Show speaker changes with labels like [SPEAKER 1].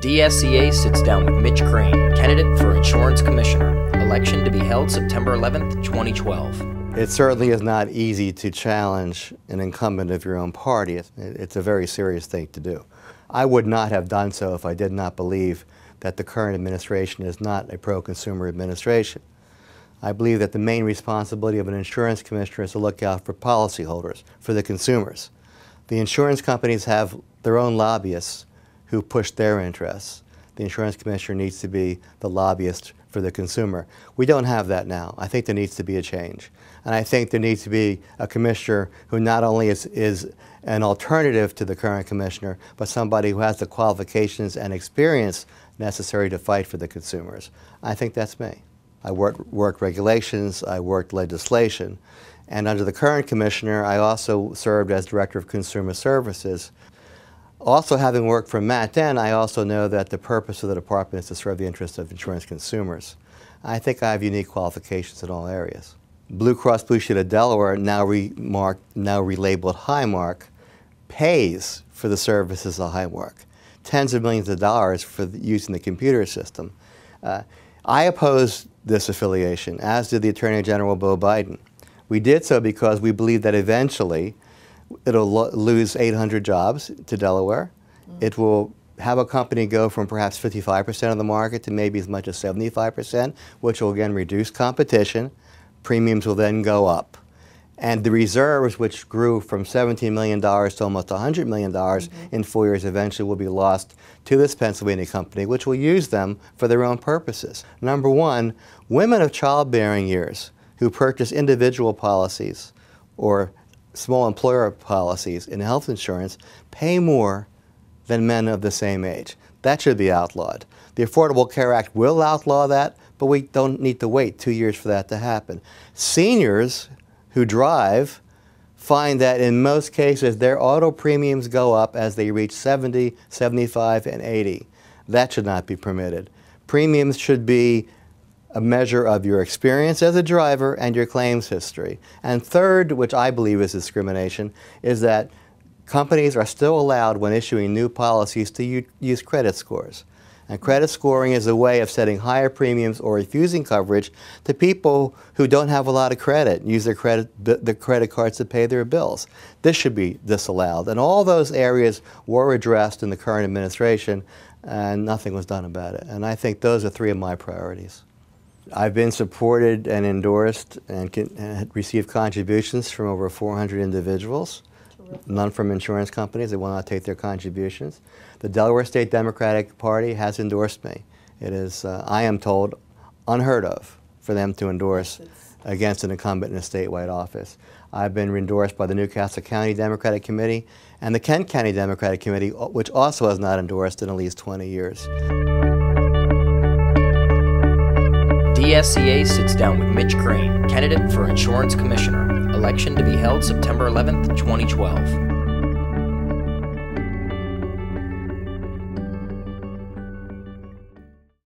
[SPEAKER 1] DSEA sits down with Mitch, candidate for Insurance Commissioner. Election to be held September 11th, 2012.
[SPEAKER 2] It certainly is not easy to challenge an incumbent of your own party. It's a very serious thing to do. I would not have done so if I did not believe that the current administration is not a pro-consumer administration. I believe that the main responsibility of an insurance commissioner is to look out for policyholders, for the consumers. The insurance companies have their own lobbyists who push their interests. The insurance commissioner needs to be the lobbyist for the consumer. We don't have that now. I think there needs to be a change. And I think there needs to be a commissioner who not only is an alternative to the current commissioner, but somebody who has the qualifications and experience necessary to fight for the consumers. I think that's me. I worked regulations, I worked legislation, and under the current commissioner, I also served as Director of Consumer Services. Also, having worked for Matt Dent, I also know that the purpose of the department is to serve the interests of insurance consumers. I think I have unique qualifications in all areas. Blue Cross Blue Shield of Delaware, now relabeled Highmark, pays for the services of Highmark. Tens of millions of dollars for using the computer system. I opposed this affiliation, as did the Attorney General Beau Biden. We did so because we believe that eventually it'll lose 800 jobs to Delaware. It will have a company go from perhaps 55% of the market to maybe as much as 75%, which will again reduce competition. Premiums will then go up. And the reserves, which grew from $17 million to almost $100 million in 4 years, eventually will be lost to this Pennsylvania company, which will use them for their own purposes. Number one, women of childbearing years who purchase individual policies or small employer policies in health insurance pay more than men of the same age. That should be outlawed. The Affordable Care Act will outlaw that, but we don't need to wait 2 years for that to happen. Seniors who drive find that in most cases their auto premiums go up as they reach 70, 75, and 80. That should not be permitted. Premiums should be a measure of your experience as a driver and your claims history. And third, which I believe is discrimination, is that companies are still allowed, when issuing new policies, to use credit scores. And credit scoring is a way of setting higher premiums or refusing coverage to people who don't have a lot of credit, use their the credit cards to pay their bills. This should be disallowed. And all those areas were addressed in the current administration, and nothing was done about it. And I think those are three of my priorities. I've been supported and endorsed and received contributions from over 400 individuals. Terrific. None from insurance companies. They will not take their contributions. The Delaware State Democratic Party has endorsed me. It is, I am told, unheard of for them to endorse against an incumbent in a statewide office. I've been endorsed by the Newcastle County Democratic Committee and the Kent County Democratic Committee, which also has not endorsed in at least 20 years.
[SPEAKER 1] DSEA sits down with Mitch, candidate for Insurance Commissioner. Election to be held September 11th, 2012.